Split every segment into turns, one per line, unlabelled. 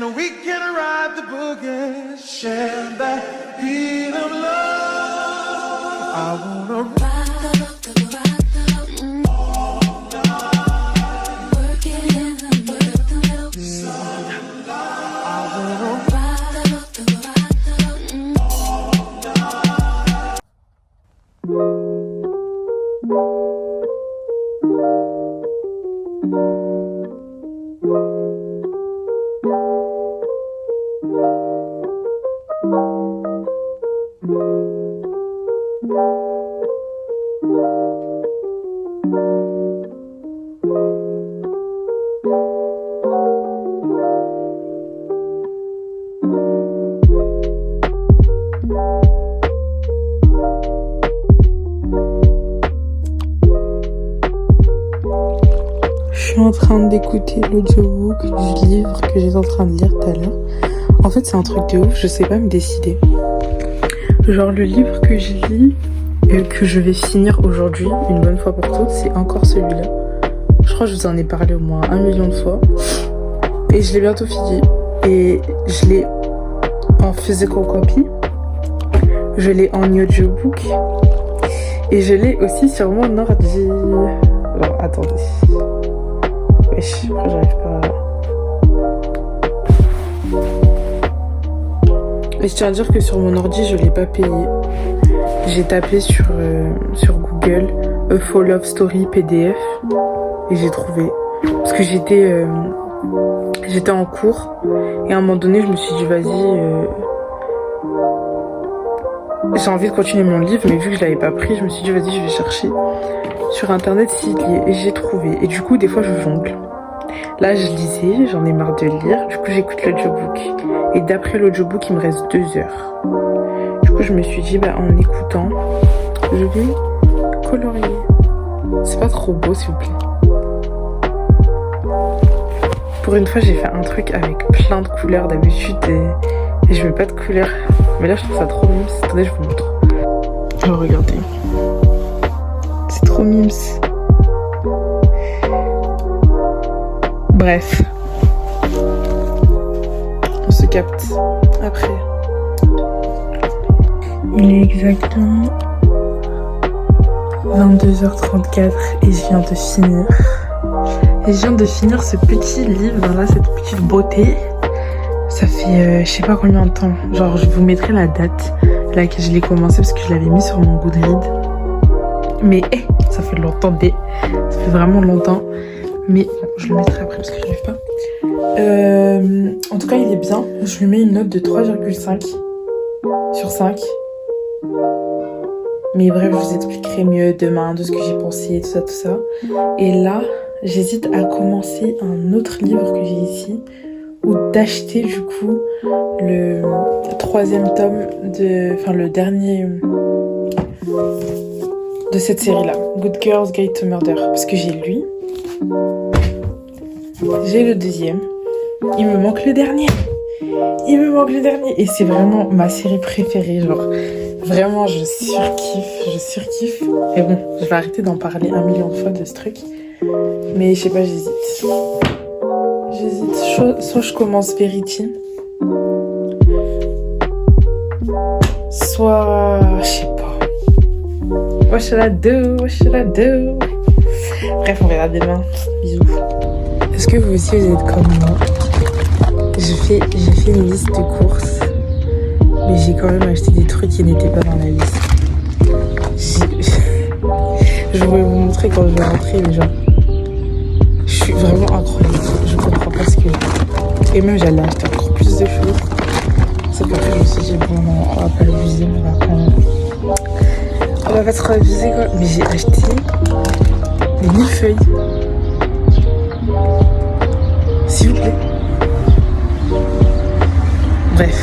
and we can ride the boogie, share that beat of love. I wanna ride
Je suis en train d'écouter l'audiobook du livre que j'étais en train de lire tout à l'heure. En fait, c'est un truc de ouf, je sais pas me décider. Genre, le livre que je lis et que je vais finir aujourd'hui, une bonne fois pour toutes, c'est encore celui-là. Je crois que je vous en ai parlé au moins 1 million de fois. Et je l'ai bientôt fini. Et je l'ai en physical copy. Je l'ai en audiobook. Et je l'ai aussi sur mon ordi. Bon, attendez. Wesh, après j'arrive pas à... Et je tiens à dire que sur mon ordi, je l'ai pas payé. J'ai tapé sur Google A Full Love Story PDF et j'ai trouvé. Parce que j'étais en cours et à un moment donné, je me suis dit vas-y, j'ai envie de continuer mon livre, mais vu que je l'avais pas pris, je me suis dit vas-y, je vais chercher sur internet s'il y est. Et j'ai trouvé. Et du coup, des fois, je jongle. Là, je lisais, j'en ai marre de lire. Du coup, j'écoute l'audiobook. Et d'après l'audiobook, il me reste 2 heures. Du coup, je me suis dit, en écoutant, je vais colorier. C'est pas trop beau, s'il vous plaît. Pour une fois, j'ai fait un truc avec plein de couleurs d'habitude et je mets pas de couleurs. Mais là, je trouve ça trop mimes. Attendez, je vous montre. Oh, regardez. C'est trop mimes. Bref. On se capte après. Il est exactement 22h34 et je viens de finir. Et je viens de finir ce petit livre là, cette petite beauté. Ça fait je sais pas combien de temps. Genre je vous mettrai la date à laquelle je l'ai commencé parce que je l'avais mis sur mon Goodreads. Mais ça fait longtemps ça fait vraiment longtemps. Mais bon, je le mettrai après parce que je n'arrive pas. En tout cas, il est bien. Je lui mets une note de 3,5 sur 5. Mais bref, je vous expliquerai mieux demain de ce que j'ai pensé, tout ça. Et là, j'hésite à commencer un autre livre que j'ai ici. Ou d'acheter du coup le 3e tome enfin le dernier de cette série-là. Good Girls Guide to Murder. Parce que j'ai lui. J'ai le 2e. Il me manque le dernier. Et c'est vraiment ma série préférée. Genre, vraiment, je surkiffe. Et bon, je vais arrêter d'en parler 1 million de fois de ce truc. Mais je sais pas, j'hésite. Soit je commence Verity. Soit... je sais pas. What should I do? Bref, on verra demain. Bisous. Est-ce que vous aussi vous êtes comme moi? J'ai fait une liste de courses, mais j'ai quand même acheté des trucs qui n'étaient pas dans la liste. Je vais vous montrer quand je vais rentrer, mais genre, je suis vraiment incroyable. Je comprends pas ce que... Et même j'allais acheter encore plus de choses. C'est pour ça que je me suis dit, bon, non, on va pas l'abuser, on va pas trop abuser, quoi. Mais j'ai acheté des millefeuilles. S'il vous plaît. Bref.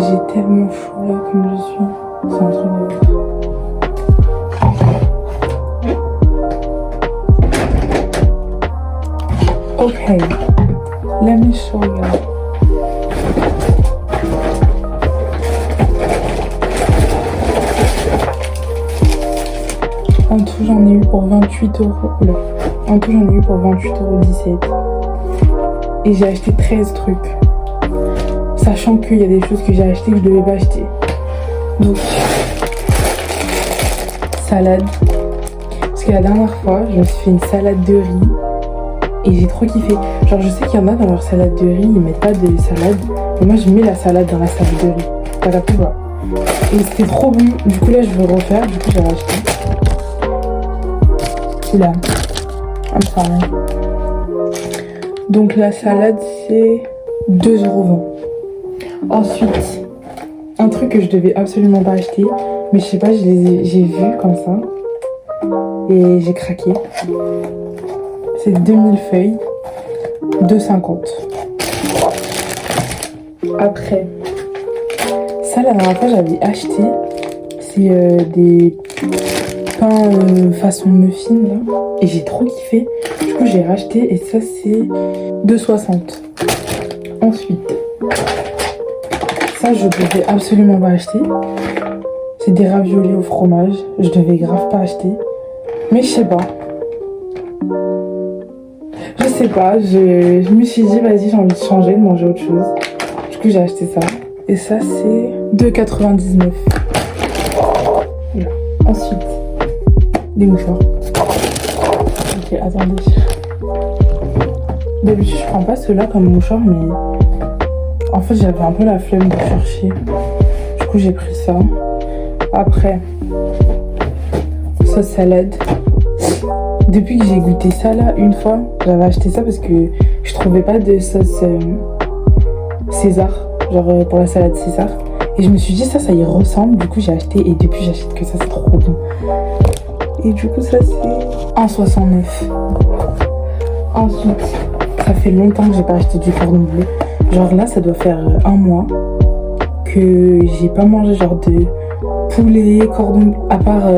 J'ai tellement chaud là comme je suis. C'est un truc de ouf. Okay, let me show you. En tout, j'en ai eu pour 28 €. Oula. En tout, j'en ai eu pour 28,17 €. Et j'ai acheté 13 trucs. Sachant qu'il y a des choses que j'ai achetées que je devais pas acheter. Donc, salade. Parce que la dernière fois, je me suis fait une salade de riz. Et j'ai trop kiffé. Genre, je sais qu'il y en a dans leur salade de riz, ils mettent pas de salade. Mais moi, je mets la salade dans la salade de riz. T'as la pouvoir. Et c'était trop bon. Du coup, là, je veux refaire. Du coup, j'ai racheté. Là. I'm sorry. Donc, la salade, c'est 2,20 €. Ensuite, un truc que je devais absolument pas acheter. Mais je sais pas, j'ai vu comme ça. Et j'ai craqué. C'est 2000 feuilles, 2,50 €. Après, ça la dernière fois j'avais acheté, c'est des pains façon muffin là, et j'ai trop kiffé. Du coup j'ai racheté et ça c'est 2,60 €. Ensuite, ça je devais absolument pas acheter. C'est des raviolis au fromage, je devais grave pas acheter, mais je sais pas. Je sais pas, je me suis dit vas-y j'ai envie de changer, de manger autre chose. Du coup j'ai acheté ça. Et ça c'est 2,99 €. Voilà. Ensuite, des mouchoirs. Ok, attendez. D'habitude je prends pas ceux-là comme mouchoir, mais en fait j'avais un peu la flemme de chercher. Du coup j'ai pris ça. Après, sauce salade. Depuis que j'ai goûté ça là, une fois, j'avais acheté ça parce que je trouvais pas de sauce César, genre pour la salade César. Et je me suis dit ça y ressemble, du coup j'ai acheté et depuis j'achète que ça, c'est trop bon. Et du coup ça c'est 1,69 €. Ensuite, ça fait longtemps que j'ai pas acheté du cordon bleu. Genre là ça doit faire un mois que j'ai pas mangé genre de poulet, cordon bleu, à part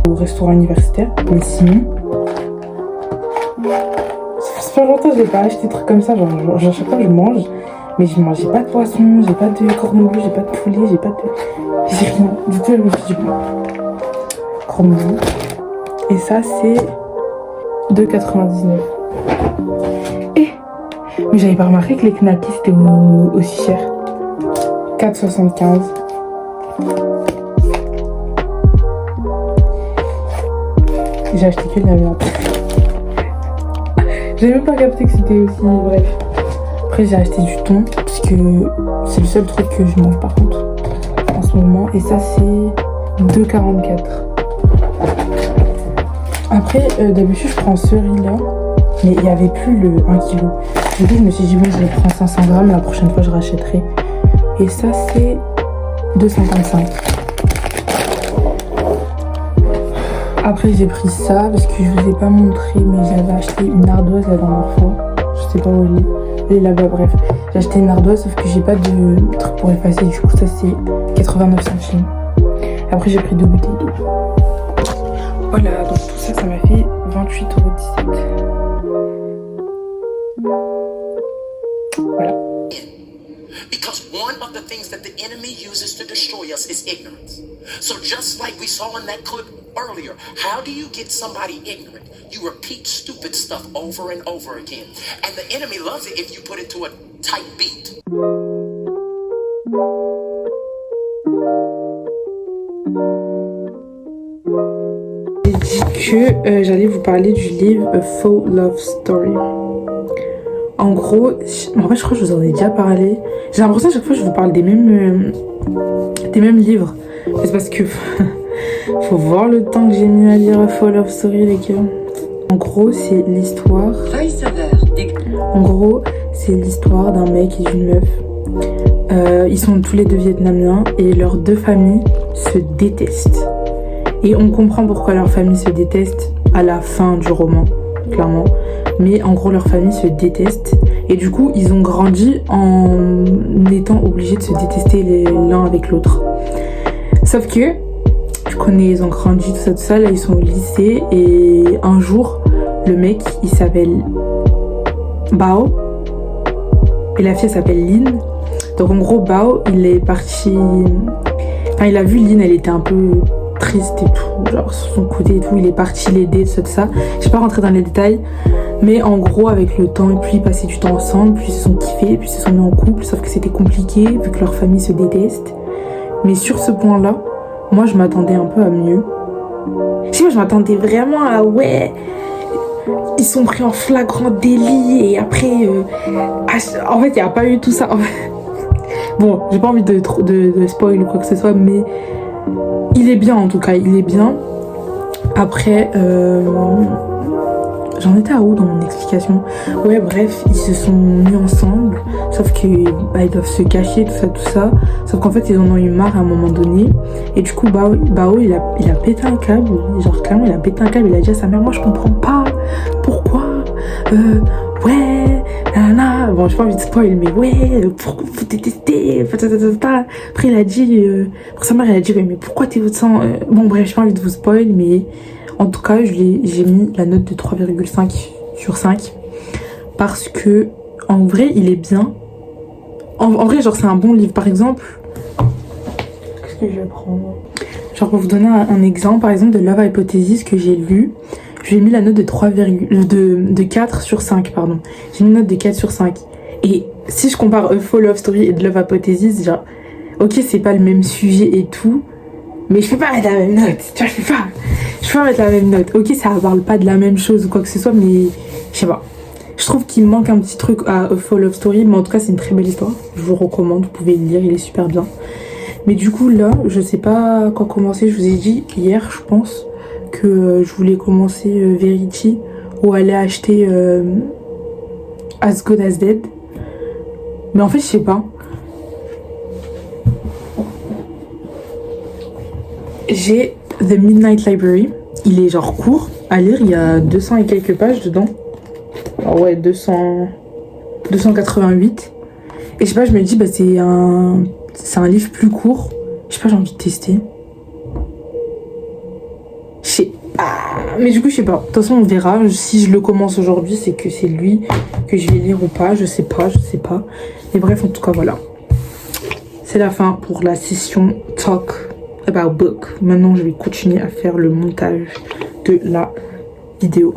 au restaurant universitaire. Mais sinon, ça fait longtemps que j'ai pas acheté des trucs comme ça. Genre chaque fois je mange, mais je mangeais pas de poisson, j'ai pas de cordon bleu, j'ai pas de poulet, j'ai rien. Du coup je me suis dit bon, cordon bleu. Et ça c'est 2,99 €. Mais j'avais pas remarqué que les knackis c'était aussi cher. 4,75 €. J'ai acheté que de la viande. J'avais même pas capté que c'était aussi... Bref. Après j'ai acheté du thon, parce que c'est le seul truc que je mange par contre en ce moment. Et ça c'est 2,44 €. Après d'habitude je prends ce riz là, mais il n'y avait plus le 1 kg. Du coup je me suis dit bon je vais prendre 500 grammes, la prochaine fois je rachèterai. Et ça c'est 2,55 €. Après j'ai pris ça parce que je vous ai pas montré, mais j'avais acheté une ardoise la dernière fois. Je sais pas où elle est. Elle est là-bas, bref. J'ai acheté une ardoise sauf que j'ai pas de truc pour effacer. Du coup ça c'est 89 centimes. Après j'ai pris 2 bouteilles d'eau. Voilà, donc tout ça, ça m'a fait 28,17 €. Voilà.
Because one of the things that the enemy uses to destroy us is ignorance. So just like we saw in that clip earlier, how do you get somebody ignorant? You repeat stupid stuff over and over again. And the enemy loves it if you put it to a tight beat.
J'ai dit que j'allais vous parler du livre A Faux Love Story. En gros, en fait je crois que je vous en ai déjà parlé. J'ai l'impression à chaque fois que je vous parle des mêmes livres. C'est parce que faut voir le temps que j'ai mis à lire A Faux Love Story, les gars. En gros, c'est l'histoire. En gros, c'est l'histoire d'un mec et d'une meuf. Ils sont tous les deux vietnamiens et leurs deux familles se détestent. Et on comprend pourquoi leurs familles se détestent à la fin du roman, clairement. Mais en gros, leurs familles se détestent Et du coup, ils ont grandi en étant obligés de se détester l'un avec l'autre. Sauf que, ils ont grandi, tout ça, là ils sont au lycée. Et un jour, le mec, il s'appelle Bao. Et la fille, elle s'appelle Lynn. Donc en gros, Bao, il est parti... Enfin, il a vu Lynn, elle était un peu triste et tout, genre sur son côté et tout. Il est parti l'aider, tout ça. Je vais pas rentrer dans les détails. Mais en gros, avec le temps, et puis ils passaient du temps ensemble, puis ils se sont kiffés, puis ils se sont mis en couple. Sauf que c'était compliqué, vu que leur famille se déteste. Mais sur ce point-là, moi, je m'attendais un peu à mieux. Je sais pas, je m'attendais vraiment à... Ouais, ils sont pris en flagrant délit et après... en fait, il n'y a pas eu tout ça. Bon, j'ai pas envie de spoil ou quoi que ce soit, mais... Il est bien, en tout cas, il est bien. Après... J'en étais à où dans mon explication? Ouais, bref, ils se sont mis ensemble, sauf que ils doivent se cacher, tout ça. Sauf qu'en fait, ils en ont eu marre à un moment donné. Et du coup, Bao, il a pété un câble. Genre, clairement, il a pété un câble. Il a dit à sa mère, moi, je comprends pas. Pourquoi ouais, nanana. Bon, j'ai pas envie de spoil, mais ouais, pourquoi vous détestez? Après, il a dit... pour sa mère, il a dit, ouais, mais pourquoi t'es votre sang Bon, bref, j'ai pas envie de vous spoil, mais... En tout cas, j'ai mis la note de 3,5 sur 5 parce que, en vrai, il est bien. En vrai, genre, c'est un bon livre. Par exemple, qu'est-ce que je vais prendre? Genre, pour vous donner un exemple, par exemple, de Love Hypothesis que j'ai lu, j'ai mis la note de 4 sur 5, pardon. J'ai mis une note de 4 sur 5. Et si je compare A Faux Love Story et de Love Hypothesis, genre, ok, c'est pas le même sujet et tout, mais je peux pas mettre la même note, tu vois, je peux pas mettre la même note. Ok, ça parle pas de la même chose ou quoi que ce soit, mais je sais pas. Je trouve qu'il manque un petit truc à A Faux Love Story, mais en tout cas, c'est une très belle histoire. Je vous recommande, vous pouvez le lire, il est super bien. Mais du coup, là, je sais pas quand commencer. Je vous ai dit hier, je pense, que je voulais commencer Verity ou aller acheter As Good As Dead. Mais en fait, je sais pas. J'ai The Midnight Library. Il est genre court à lire. Il y a 200 et quelques pages dedans. Ah ouais, 288. Et je sais pas, je me dis, bah c'est un livre plus court. Je sais pas, j'ai envie de tester. Je sais pas. Mais du coup, je sais pas. De toute façon, on verra. Si je le commence aujourd'hui, c'est que c'est lui que je vais lire ou pas. Je sais pas. Mais bref, en tout cas, voilà. C'est la fin pour la session Talk About Book. Maintenant, je vais continuer à faire le montage de la vidéo.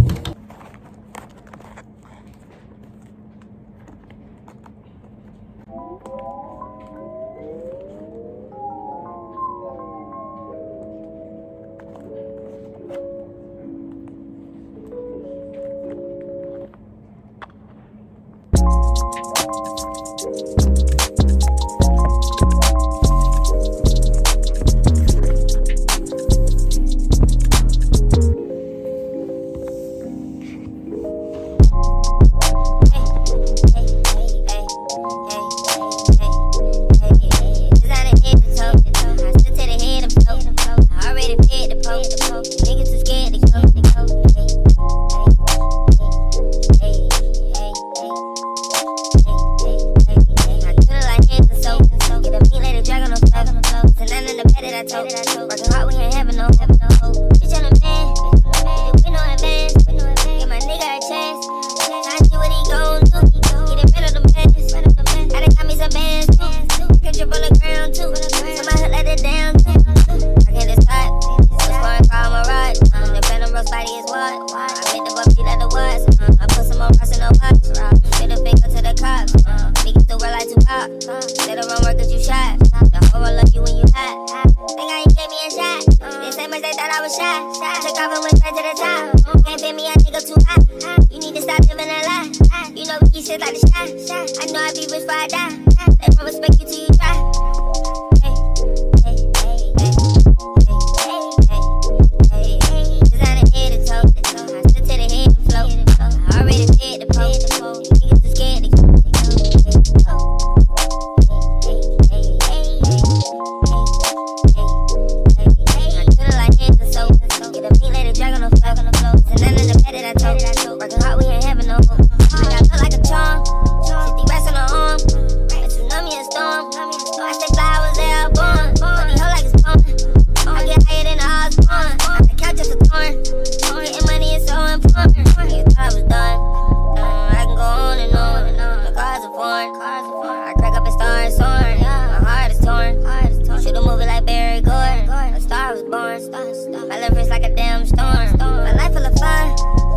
feeling fresh like a damn storm. My life full of fun,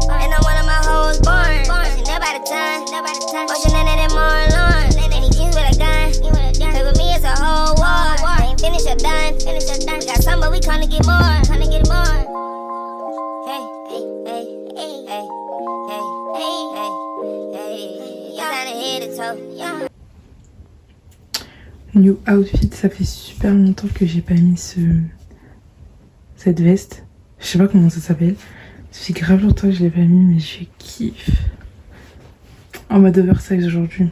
and I'm one of my hoes born. She never by the time, motion in it more alarm. Any jeans with a gun, play with me it's a whole war. Ain't finished or done, we got some but we tryna get more. Hey, hey, hey, hey, hey, hey, hey, hey, hey, kinda head to toe, yeah.
New outfit, ça fait super longtemps que j'ai pas mis cette veste. Je sais pas comment ça s'appelle. Ça fait grave longtemps que je l'ai pas mis, mais je kiffe. En mode oversize aujourd'hui.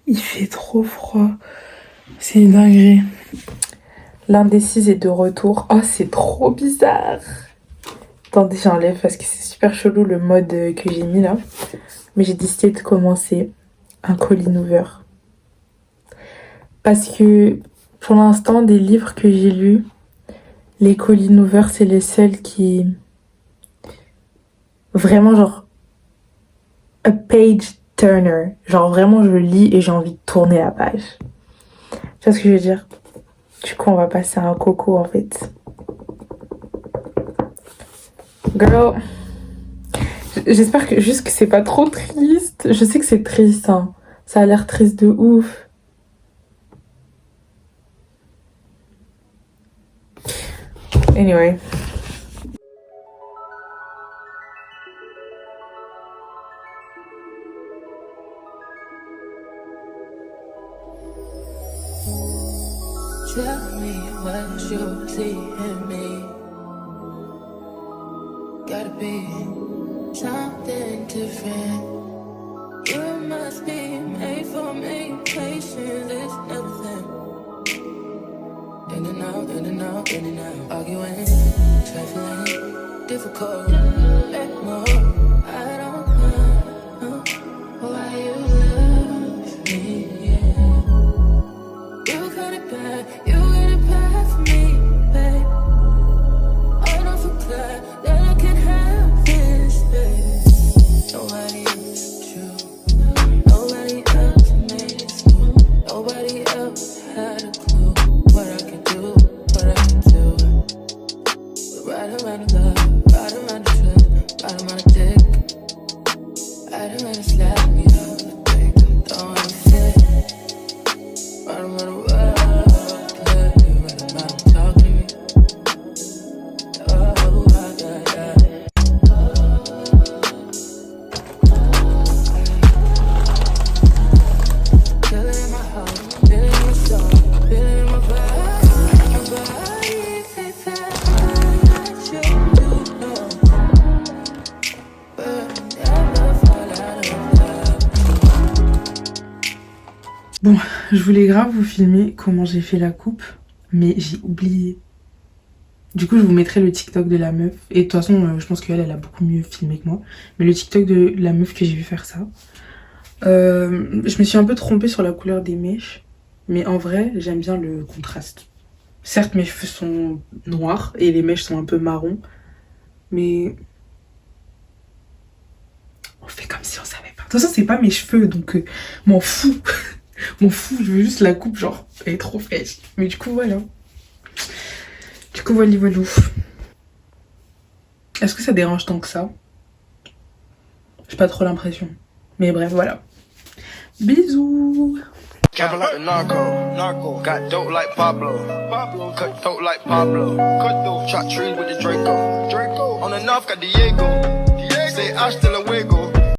Il fait trop froid. C'est une dinguerie. L'indécise est de retour. Oh, c'est trop bizarre. Attendez, j'enlève parce que c'est super chelou le mode que j'ai mis là. Mais j'ai décidé de commencer un Colleen Hoover. Parce que pour l'instant, des livres que j'ai lus, les Colleen Hoover, c'est les seuls qui... Vraiment genre... A page turner. Genre vraiment je lis et j'ai envie de tourner la page. Tu vois ce que je veux dire? Du coup on va passer à un coco en fait. Girl. J'espère que juste que c'est pas trop triste. Je sais que c'est triste hein. Ça a l'air triste de ouf. Anyway.
Tell me what you see in me. Gotta be something different. You must be made for me. Patience is nothing. In and out, in and out, in and out. Arguing, trifling, difficult. Let more. I don't know why you love me. You got it bad for me, babe. I don't feel glad that I can have this, babe. Nobody else true. Nobody else made it through. Nobody else had a clue what I could do, what I could do. We're right around the love, right around the trip, right around the dick. Right around the slap me up, the break, I'm throwing a fit. Right around the world.
Bon, je voulais grave vous filmer comment j'ai fait la coupe, mais j'ai oublié. Du coup, je vous mettrai le TikTok de la meuf. Et de toute façon, je pense qu'elle, elle a beaucoup mieux filmé que moi. Mais le TikTok de la meuf que j'ai vu faire ça. Je me suis un peu trompée sur la couleur des mèches. Mais en vrai, j'aime bien le contraste. Certes, mes cheveux sont noirs et les mèches sont un peu marron. Mais... on fait comme si on savait pas. De toute façon, c'est pas mes cheveux, donc m'en fous. M'en fous, je veux juste la coupe, genre, elle est trop fraîche. Mais du coup, voilà. Du coup, voilà. Est-ce que ça dérange tant que ça? J'ai pas trop l'impression. Mais bref, voilà. Bisous.
Camping like the narco. Got dope like Pablo. Cut dope like Pablo. Chop trees with the Draco. On the north got Diego. Say hasta luego.